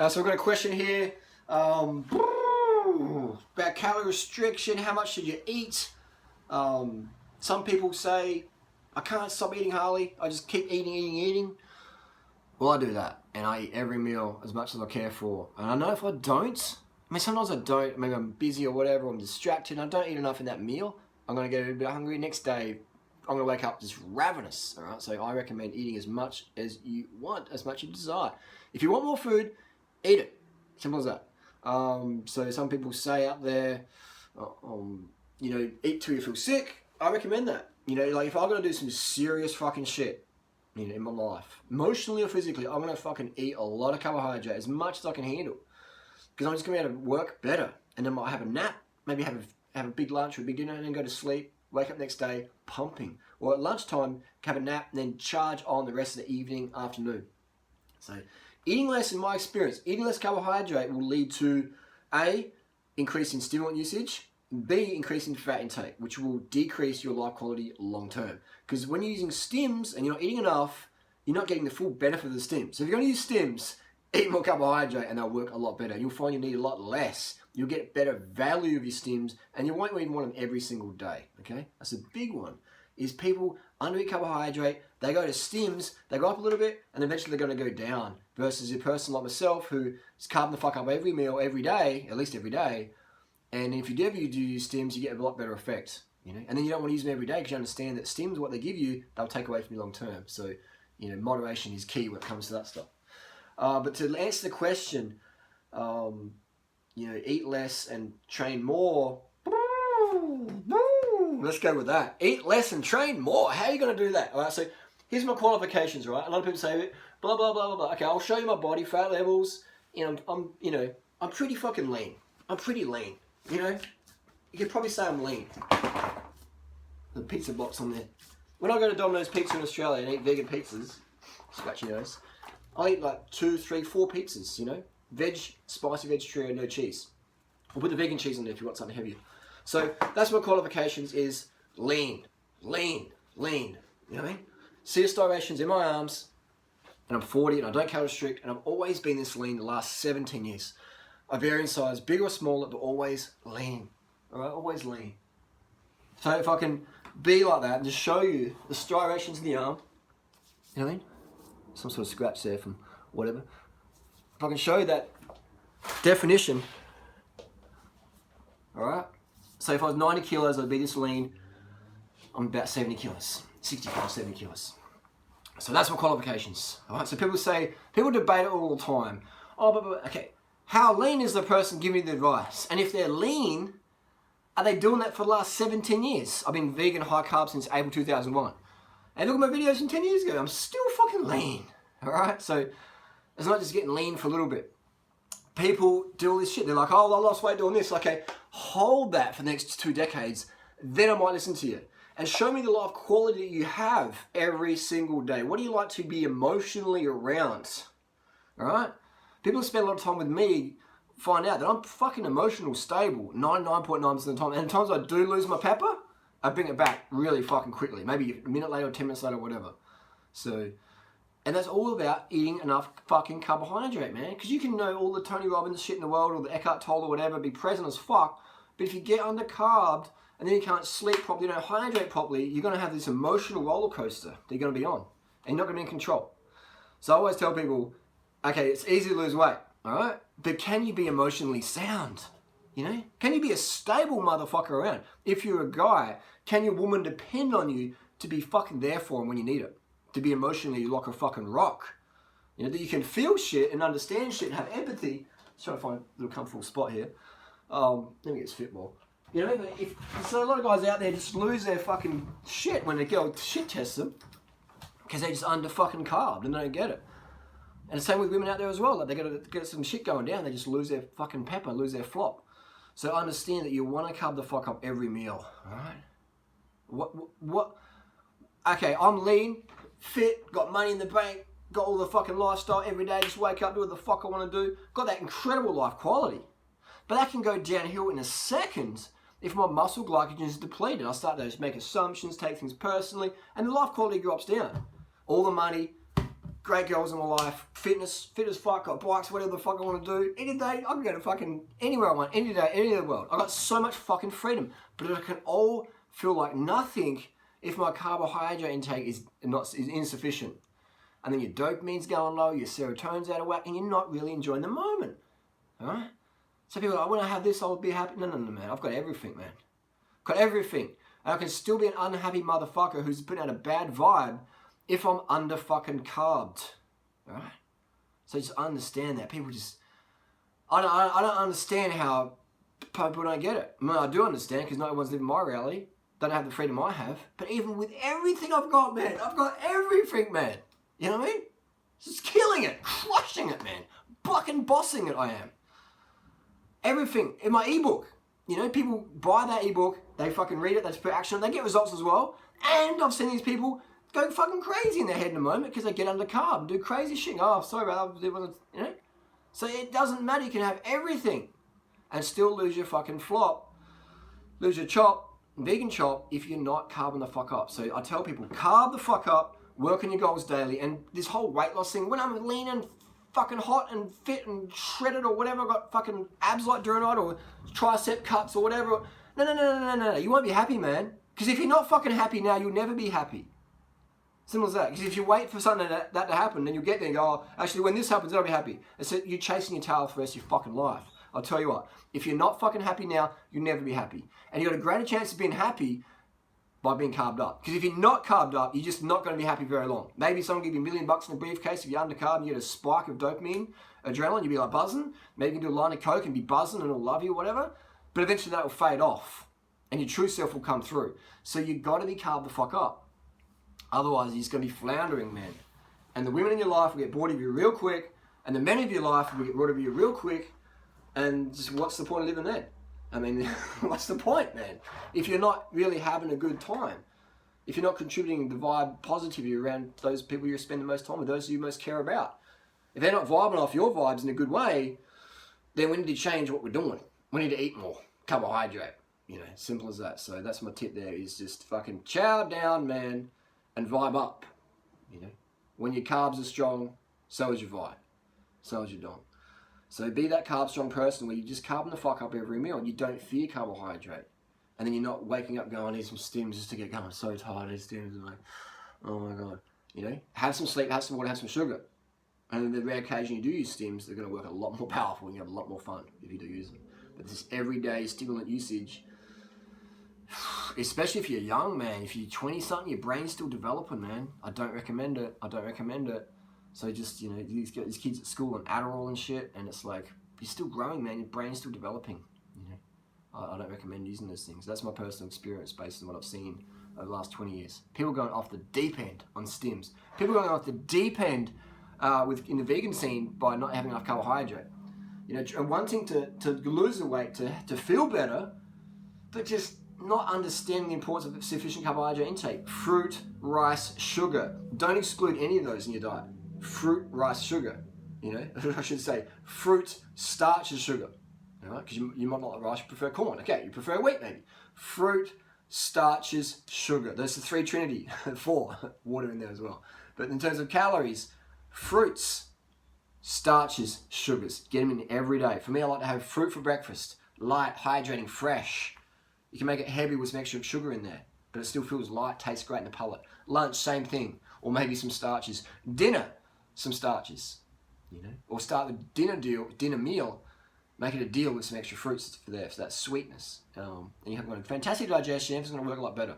So we've got a question here about calorie restriction. How much should you eat? Some people say, I can't stop eating, Harley. I just keep eating. Well, I do that, and I eat every meal as much as I care for. And I know if I don't, sometimes I don't. Maybe I'm busy or whatever, I'm distracted, and I don't eat enough in that meal. I'm going to get a bit hungry. Next day, I'm going to wake up just ravenous, all right? So I recommend eating as much as you want, as much as you desire. If you want more food, eat it. Simple as that. So some people say out there, eat till you feel sick. I recommend that. Like if I'm going to do some serious fucking shit, in my life, emotionally or physically, I'm going to fucking eat a lot of carbohydrate, as much as I can handle. Because I'm just going to be able to work better. And then I might have a nap, maybe have a big lunch or a big dinner, and then go to sleep, wake up next day, pumping. Or at lunchtime, have a nap, and then charge on the rest of the evening, afternoon. So eating less, in my experience, eating less carbohydrate will lead to A, increase in stimulant usage, B, increase in fat intake, which will decrease your life quality long term. Because when you're using stims and you're not eating enough, you're not getting the full benefit of the stims. So if you're going to use stims, eat more carbohydrate and they'll work a lot better. You'll find you need a lot less. You'll get better value of your stims, and you won't even want them every single day, okay? That's a big one, is people undereat carbohydrate, they go to stims, they go up a little bit, and eventually they're going to go down, versus a person like myself who is carving the fuck up every meal, every day, at least every day, and if you do use stims, you get a lot better effect, And then you don't want to use them every day because you understand that stims, what they give you, they'll take away from you long term. So, moderation is key when it comes to that stuff. But to answer the question, eat less and train more. Let's go with that. Eat less and train more. How are you going to do that? All right, so here's my qualifications, right? A lot of people say, blah, blah, blah, blah, blah. Okay, I'll show you my body fat levels. I'm pretty fucking lean. I'm pretty lean. You could probably say I'm lean. The pizza box on there. When I go to Domino's Pizza in Australia and eat vegan pizzas, scratch your nose, I eat like 2, 3, 4 pizzas, spicy veg trio, no cheese. I'll put the vegan cheese on there if you want something heavier. So that's my qualifications is lean. You know what I mean? See the striations in my arms, and I'm 40 and I don't calorie restrict, and I've always been this lean the last 17 years. I vary in size, bigger or smaller, but always lean. All right, always lean. So if I can be like that and just show you the striations in the arm, you know what I mean? Some sort of scratch there from whatever. If I can show you that definition, all right? So if I was 90 kilos, I'd be this lean. I'm about 70 kilos, 65, 70 kilos. So that's my qualifications, all right? So people debate it all the time. Okay, how lean is the person giving the advice? And if they're lean, are they doing that for the last 17 years? I've been vegan high carb since April 2001. And look at my videos from 10 years ago. I'm still fucking lean, all right? So it's not just getting lean for a little bit. People do all this shit. They're like, oh, I lost weight doing this. Okay, hold that for the next 2 decades. Then I might listen to you. And show me the life quality you have every single day. What do you like to be emotionally around? All right? People who spend a lot of time with me find out that I'm fucking emotional stable 99.9% of the time. And the times I do lose my pepper, I bring it back really fucking quickly. Maybe a minute later or 10 minutes later, whatever. So, and that's all about eating enough fucking carbohydrate, man. Because you can know all the Tony Robbins shit in the world or the Eckhart Tolle or whatever, be present as fuck. But if you get under-carbed and then you can't sleep properly, you don't hydrate properly, you're going to have this emotional roller coaster that you're going to be on. And you're not going to be in control. So I always tell people, okay, it's easy to lose weight, all right? But can you be emotionally sound? Can you be a stable motherfucker around? If you're a guy, can your woman depend on you to be fucking there for him when you need it? To be emotionally like a fucking rock? That you can feel shit and understand shit and have empathy. Let's try to find a little comfortable spot here. Let me get this fit more. So a lot of guys out there just lose their fucking shit when they go shit test them because they're just under fucking carb and they don't get it. And the same with women out there as well. Like they got to get some shit going down. They just lose their fucking pepper, lose their flop. So understand that you want to carb the fuck up every meal. All right. What? Okay, I'm lean, fit, got money in the bank, got all the fucking lifestyle every day. Just wake up, do what the fuck I want to do. Got that incredible life quality. But that can go downhill in a second if my muscle glycogen is depleted. I start to make assumptions, take things personally, and the life quality drops down. All the money, great girls in my life, fit as fuck, got bikes, whatever the fuck I want to do. Any day, I can go to fucking anywhere I want, any day, any of the world. I got so much fucking freedom, but it can all feel like nothing if my carbohydrate intake is insufficient. And then your dopamine's going low, your serotonin's out of whack, and you're not really enjoying the moment. Alright? So people are like, when I have this, I'll be happy. No, man. I've got everything, man. Got everything. And I can still be an unhappy motherfucker who's putting out a bad vibe if I'm under fucking carbed. Alright? So just understand that. People just... I don't understand how people don't get it. I mean, I do understand because not everyone's living my reality. Don't have the freedom I have. But even with everything I've got, man, I've got everything, man. You know what I mean? Just killing it, crushing it, man. Fucking bossing it, I am. Everything in my ebook. You know, people buy that ebook, they fucking read it, they put action, they get results as well. And I've seen these people go fucking crazy in their head in a moment because they get under carb and do crazy shit. Oh, sorry about that. You know? So it doesn't matter. You can have everything and still lose your fucking flop, lose your chop, vegan chop, if you're not carbing the fuck up. So I tell people, carb the fuck up, work on your goals daily, and this whole weight loss thing, when I'm lean and fucking hot and fit and shredded or whatever, I got fucking abs like durianrider or tricep cuts or whatever. No. You won't be happy, man. Because if you're not fucking happy now, you'll never be happy. Simple as that. Because if you wait for something that to happen, then you'll get there and go, oh, actually, when this happens, I'll be happy. And so you're chasing your tail for the rest of your fucking life. I'll tell you what, if you're not fucking happy now, you'll never be happy. And you've got a greater chance of being happy by being carved up. Because if you're not carved up, you're just not going to be happy very long. Maybe someone give you $1 million in a briefcase. If you're under carb and you get a spike of dopamine, adrenaline, you'll be like buzzing. Maybe you can do a line of coke and be buzzing and it'll love you or whatever. But eventually that will fade off and your true self will come through. So you've got to be carved the fuck up. Otherwise, you're just going to be floundering, man. And the women in your life will get bored of you real quick. And the men of your life will get bored of you real quick. And just what's the point of living then? I mean, what's the point, man? If you're not really having a good time, if you're not contributing the vibe positivity around those people you spend the most time with, those you most care about. If they're not vibing off your vibes in a good way, then we need to change what we're doing. We need to eat more carbohydrate. You know, simple as that. So that's my tip there, is just fucking chow down, man, and vibe up. You know, when your carbs are strong, so is your vibe. So is your dong. So be that carb strong person where you just carbon the fuck up every meal and you don't fear carbohydrate. And then you're not waking up going, I need some stims just to get going. I'm so tired, I need stims. And like, oh my God. You know, have some sleep, have some water, have some sugar. And then the rare occasion you do use stims, they're going to work a lot more powerful and you have a lot more fun if you do use them. But this everyday stimulant usage, especially if you're young, man, if you're 20 something, your brain's still developing, man. I don't recommend it. So just, you know, these kids at school on Adderall and shit, and it's like, you're still growing, man. Your brain's still developing, you know. I don't recommend using those things. That's my personal experience based on what I've seen over the last 20 years. People going off the deep end on stims. People going off the deep end in the vegan scene by not having enough carbohydrate. You know, and wanting to lose the weight, to feel better, but just not understanding the importance of sufficient carbohydrate intake. Fruit, rice, sugar. Don't exclude any of those in your diet. Fruit, rice, sugar. You know, I should say fruit, starch, and sugar. All right, because you might not like rice, you prefer corn. Okay, you prefer wheat maybe. Fruit, starches, sugar. Those are the three trinity. 4, water in there as well. But in terms of calories, fruits, starches, sugars. Get them in every day. For me, I like to have fruit for breakfast. Light, hydrating, fresh. You can make it heavy with some extra sugar in there, but it still feels light, tastes great in the palate. Lunch, same thing. Or maybe some starches. Dinner, some starches. You know, or start the dinner meal, make it a deal with some extra fruits for there, so that's sweetness. And you have a fantastic digestion, everything's going to work a lot better.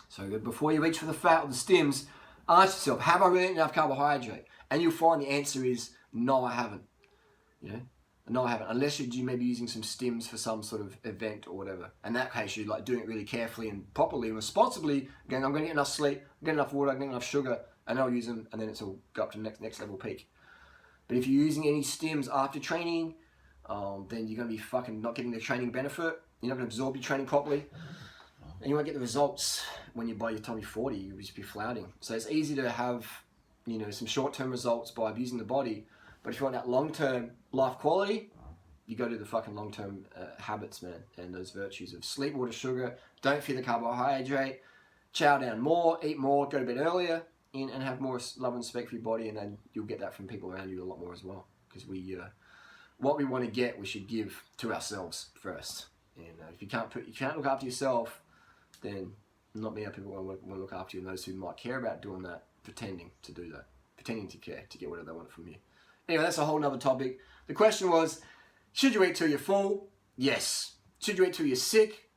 So before you reach for the fat or the stims, ask yourself, have I really eaten enough carbohydrate? And you'll find the answer is, no, I haven't. You know, no, I haven't. Unless you may be using some stims for some sort of event or whatever. In that case, you're like doing it really carefully and properly and responsibly, going, I'm going to get enough sleep, get enough water, get enough sugar, and I'll use them, and then it's all go up to the next level peak. But if you're using any stims after training, then you're going to be fucking not getting the training benefit. You're not going to absorb your training properly. And you won't get the results when you're by your time you're 40. You'll just be floundering. So it's easy to have, you know, some short-term results by abusing the body. But if you want that long-term life quality, you go to the fucking long-term habits, man. And those virtues of sleep, water, sugar. Don't fear the carbohydrate. Chow down more, eat more, go to bed earlier. in and have more love and respect for your body, and then you'll get that from people around you a lot more as well. Because what we want to get, we should give to ourselves first. And if you can't look after yourself, then not many people want to look after you, and those who might care about doing that, pretending to do that, pretending to care, to get whatever they want from you. Anyway, that's a whole nother topic. The question was, should you eat till you're full? Yes. Should you eat till you're sick?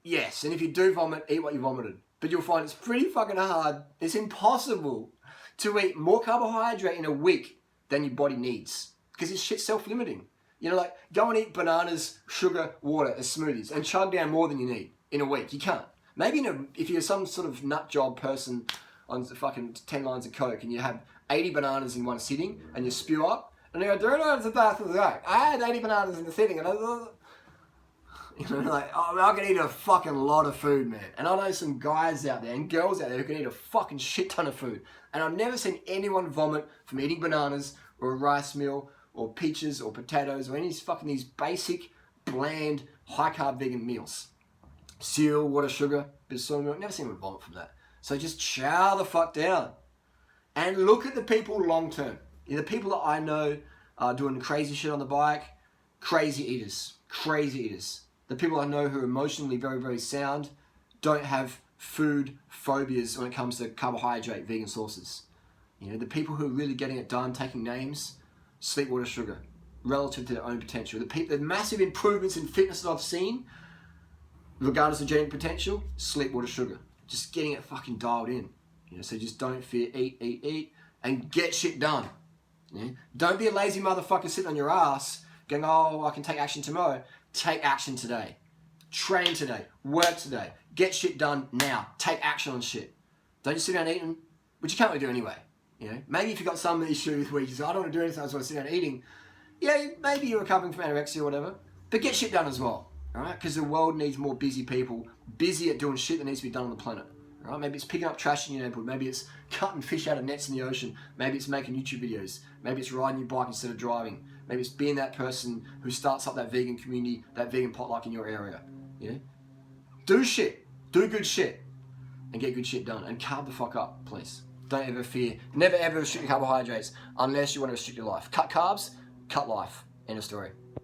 Yes. And if you do vomit, eat what you vomited. But you'll find it's pretty fucking hard. It's impossible to eat more carbohydrate in a week than your body needs, because it's shit self-limiting. You know, like, go and eat bananas, sugar, water as smoothies and chug down more than you need in a week. You can't. Maybe if you're some sort of nut job person on fucking 10 lines of Coke and you have 80 bananas in one sitting and you spew up and you go, "Durianrider, the bath of the day. I had 80 bananas in the sitting," and you know, like, oh, I can eat a fucking lot of food, man. And I know some guys out there and girls out there who can eat a fucking shit ton of food. And I've never seen anyone vomit from eating bananas or a rice meal or peaches or potatoes or any fucking these basic, bland, high-carb vegan meals. Cereal, water, sugar, bit of soy milk. Never seen anyone vomit from that. So just chow the fuck down. And look at the people long-term. You know, the people that I know are doing crazy shit on the bike, crazy eaters. Crazy eaters. The people I know who are emotionally very, very sound don't have food phobias when it comes to carbohydrate, vegan sources. You know, the people who are really getting it done, taking names, sleep, water, sugar, relative to their own potential. The massive improvements in fitness that I've seen, regardless of genetic potential, sleep, water, sugar. Just getting it fucking dialed in. You know, so just don't fear, eat, and get shit done. You know? Don't be a lazy motherfucker sitting on your ass going, "Oh, I can take action tomorrow." Take action today. Train today. Work today. Get shit done now. Take action on shit. Don't just sit down eating, which you can't really do anyway. You know, maybe if you've got some issues where you say, "I don't want to do anything, I just want to sit down eating." Yeah, maybe you're recovering from anorexia or whatever, but get shit done as well. All right, because the world needs more busy people, busy at doing shit that needs to be done on the planet. All right, maybe it's picking up trash in your neighborhood. Maybe it's cutting fish out of nets in the ocean. Maybe it's making YouTube videos. Maybe it's riding your bike instead of driving. Maybe it's being that person who starts up that vegan community, that vegan potluck in your area. You know? Do shit. Do good shit. And get good shit done. And carb the fuck up, please. Don't ever fear. Never ever restrict your carbohydrates unless you want to restrict your life. Cut carbs, cut life. End of story.